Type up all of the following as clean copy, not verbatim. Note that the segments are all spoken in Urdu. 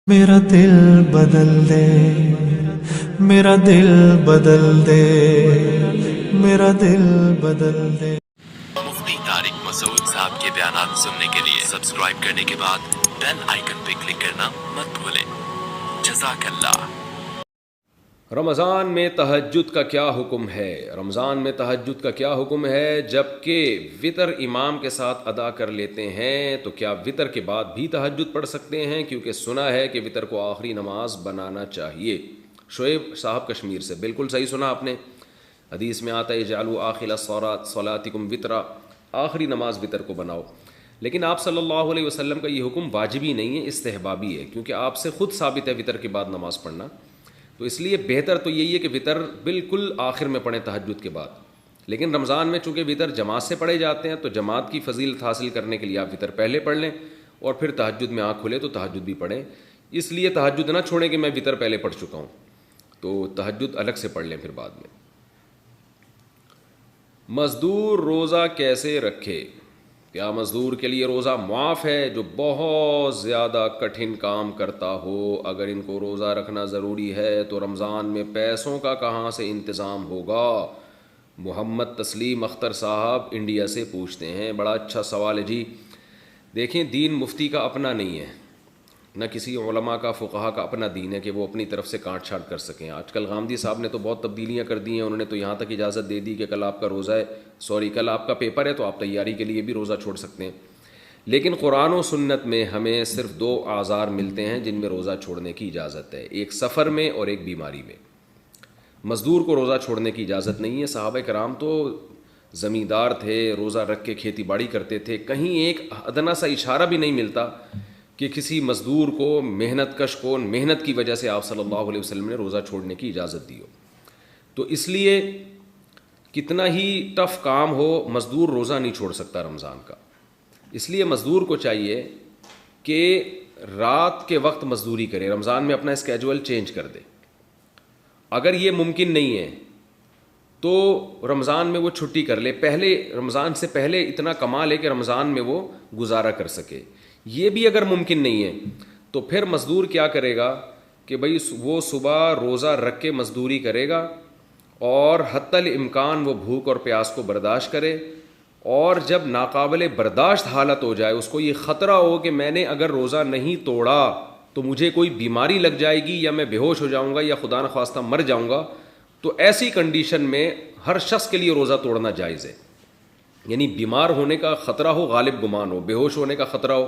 میرا دل بدل دے، میرا دل بدل دے، میرا دل بدل دے۔ مفتی طارق مسعود صاحب کے بیانات سننے کے لیے سبسکرائب کرنے کے بعد بیل آئیکن پہ کلک کرنا مت بھولیں۔ جزاک اللہ۔ رمضان میں تہجد کا کیا حکم ہے؟ رمضان میں تہجد کا کیا حکم ہے؟ جبکہ وطر امام کے ساتھ ادا کر لیتے ہیں تو کیا وطر کے بعد بھی تہجد پڑھ سکتے ہیں؟ کیونکہ سنا ہے کہ وطر کو آخری نماز بنانا چاہیے۔ شعیب صاحب کشمیر سے، بالکل صحیح سنا آپ نے۔ حدیث میں آتا ہے اجعلوا آخر صلاتکم وطرا، آخری نماز وطر کو بناؤ۔ لیکن آپ صلی اللہ علیہ وسلم کا یہ حکم واجبی نہیں ہے، استحبابی ہے، کیونکہ آپ سے خود ثابت ہے وطر کے بعد نماز پڑھنا۔ تو اس لیے بہتر تو یہی ہے کہ وطر بالکل آخر میں پڑھیں تہجد کے بعد۔ لیکن رمضان میں چونکہ وطر جماعت سے پڑھے جاتے ہیں تو جماعت کی فضیلت حاصل کرنے کے لیے آپ وطر پہلے پڑھ لیں، اور پھر تہجد میں آنکھ کھلے تو تہجد بھی پڑھیں۔ اس لیے تہجد نہ چھوڑیں کہ میں وطر پہلے پڑھ چکا ہوں، تو تہجد الگ سے پڑھ لیں پھر بعد میں۔ مزدور روزہ کیسے رکھے؟ کیا مزدور کے لیے روزہ معاف ہے جو بہت زیادہ کٹھن کام کرتا ہو؟ اگر ان کو روزہ رکھنا ضروری ہے تو رمضان میں پیسوں کا کہاں سے انتظام ہوگا؟ محمد تسلیم اختر صاحب انڈیا سے پوچھتے ہیں۔ بڑا اچھا سوال ہے جی۔ دیکھیں، دین مفتی کا اپنا نہیں ہے، نہ کسی علماء کا فقہا کا اپنا دین ہے کہ وہ اپنی طرف سے کاٹ چھانٹ کر سکیں۔ آج کل غامدی صاحب نے تو بہت تبدیلیاں کر دی ہیں، انہوں نے تو یہاں تک اجازت دے دی کہ کل آپ کا روزہ ہے، کل آپ کا پیپر ہے تو آپ تیاری کے لیے بھی روزہ چھوڑ سکتے ہیں۔ لیکن قرآن و سنت میں ہمیں صرف دو اعذار ملتے ہیں جن میں روزہ چھوڑنے کی اجازت ہے، ایک سفر میں اور ایک بیماری میں۔ مزدور کو روزہ چھوڑنے کی اجازت نہیں ہے۔ صحابہ کرام تو زمیندار تھے، روزہ رکھ کے کھیتی باڑی کرتے تھے، کہیں ایک ادنا سا اشارہ بھی نہیں ملتا کہ کسی مزدور کو، محنت کش کو، محنت کی وجہ سے آپ صلی اللہ علیہ وسلم نے روزہ چھوڑنے کی اجازت دی ہو۔ تو اس لیے کتنا ہی ٹف کام ہو، مزدور روزہ نہیں چھوڑ سکتا رمضان کا۔ اس لیے مزدور کو چاہیے کہ رات کے وقت مزدوری کرے، رمضان میں اپنا اسکیجول چینج کر دے۔ اگر یہ ممکن نہیں ہے تو رمضان میں وہ چھٹی کر لے، پہلے رمضان سے پہلے اتنا کما لے کہ رمضان میں وہ گزارا کر سکے۔ یہ بھی اگر ممکن نہیں ہے تو پھر مزدور کیا کرے گا کہ بھئی وہ صبح روزہ رکھ کے مزدوری کرے گا، اور حتی الامکان وہ بھوک اور پیاس کو برداشت کرے، اور جب ناقابل برداشت حالت ہو جائے، اس کو یہ خطرہ ہو کہ میں نے اگر روزہ نہیں توڑا تو مجھے کوئی بیماری لگ جائے گی، یا میں بے ہوش ہو جاؤں گا، یا خدا نخواستہ مر جاؤں گا، تو ایسی کنڈیشن میں ہر شخص کے لیے روزہ توڑنا جائز ہے۔ یعنی بیمار ہونے کا خطرہ ہو، غالب گمان ہو، بے ہوش ہونے کا خطرہ ہو،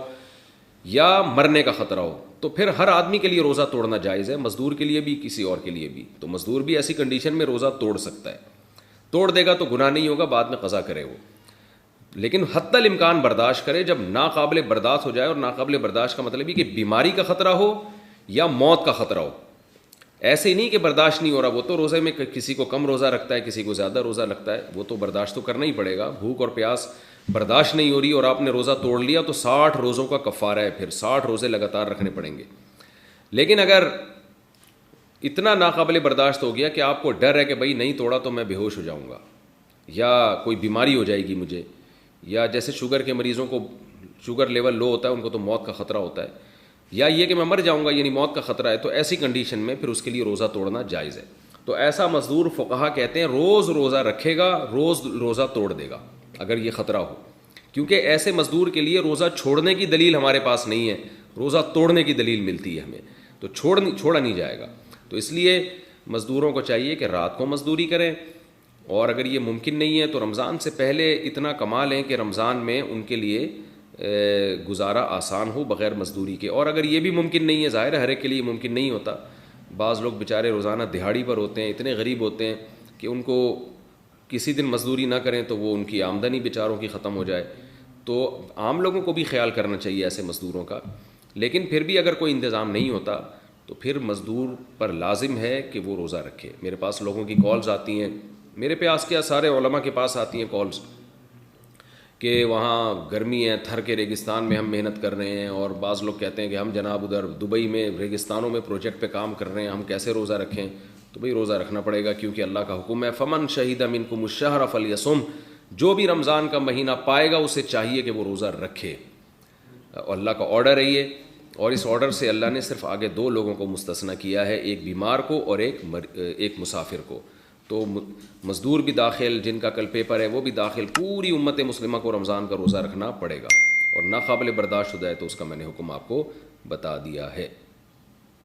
یا مرنے کا خطرہ ہو، تو پھر ہر آدمی کے لیے روزہ توڑنا جائز ہے، مزدور کے لیے بھی، کسی اور کے لیے بھی۔ تو مزدور بھی ایسی کنڈیشن میں روزہ توڑ سکتا ہے، توڑ دے گا تو گناہ نہیں ہوگا، بعد میں قضا کرے وہ، لیکن حتی الامکان برداشت کرے۔ جب ناقابل برداشت ہو جائے، اور ناقابل برداشت کا مطلب یہ کہ بیماری کا خطرہ ہو یا موت کا خطرہ ہو، ایسے ہی نہیں کہ برداشت نہیں ہو رہا، وہ تو روزے میں کسی کو کم روزہ رکھتا ہے، کسی کو زیادہ روزہ رکھتا ہے، وہ تو برداشت تو کرنا ہی پڑے گا۔ بھوک اور پیاس برداشت نہیں ہو رہی اور آپ نے روزہ توڑ لیا تو 60 روزوں کا کفارہ ہے، پھر 60 روزے لگاتار رکھنے پڑیں گے۔ لیکن اگر اتنا ناقابل برداشت ہو گیا کہ آپ کو ڈر ہے کہ بھئی نہیں توڑا تو میں بے ہوش ہو جاؤں گا، یا کوئی بیماری ہو جائے گی مجھے، یا جیسے شوگر کے مریضوں کو شوگر لیول لو ہوتا ہے، ان کو تو موت کا خطرہ ہوتا ہے، یا یہ کہ میں مر جاؤں گا، یعنی موت کا خطرہ ہے، تو ایسی کنڈیشن میں پھر اس کے لیے روزہ توڑنا جائز ہے۔ تو ایسا مزدور فقہا کہتے ہیں روز روزہ رکھے گا، روز روزہ توڑ دے گا اگر یہ خطرہ ہو، کیونکہ ایسے مزدور کے لیے روزہ چھوڑنے کی دلیل ہمارے پاس نہیں ہے، روزہ توڑنے کی دلیل ملتی ہے ہمیں، تو چھوڑا نہیں جائے گا۔ تو اس لیے مزدوروں کو چاہیے کہ رات کو مزدوری کریں، اور اگر یہ ممکن نہیں ہے تو رمضان سے پہلے اتنا کما لیں کہ رمضان میں ان کے لیے گزارا آسان ہو بغیر مزدوری کے۔ اور اگر یہ بھی ممکن نہیں ہے، ظاہر ہے ہر ایک کے لیے ممکن نہیں ہوتا، بعض لوگ بیچارے روزانہ دہاڑی پر ہوتے ہیں، اتنے غریب ہوتے ہیں کہ ان کو کسی دن مزدوری نہ کریں تو وہ ان کی آمدنی بیچاروں کی ختم ہو جائے، تو عام لوگوں کو بھی خیال کرنا چاہیے ایسے مزدوروں کا۔ لیکن پھر بھی اگر کوئی انتظام نہیں ہوتا تو پھر مزدور پر لازم ہے کہ وہ روزہ رکھے۔ میرے پاس لوگوں کی کالز آتی ہیں، میرے پاس کیا سارے علماء کے پاس آتی ہیں کالز، کہ وہاں گرمی ہے، تھر کے ریگستان میں ہم محنت کر رہے ہیں، اور بعض لوگ کہتے ہیں کہ ہم جناب ادھر دبئی میں ریگستانوں میں پروجیکٹ پہ کام کر رہے ہیں، ہم کیسے روزہ رکھیں؟ تو بھئی روزہ رکھنا پڑے گا، کیونکہ اللہ کا حکم ہے فمن شہید منکم الشہر فلیصم، جو بھی رمضان کا مہینہ پائے گا اسے چاہیے کہ وہ روزہ رکھے، اور اللہ کا آرڈر ہے یہ۔ اور اس آرڈر سے اللہ نے صرف آگے 2 لوگوں کو مستثنی کیا ہے، ایک بیمار کو اور ایک مسافر کو. تو مزدور بھی داخل، جن کا کل پیپر ہے وہ بھی داخل، پوری امت مسلمہ کو رمضان کا روزہ رکھنا پڑے گا، اور ناقابل برداشت ہو جائے تو اس کا میں نے حکم آپ کو بتا دیا ہے.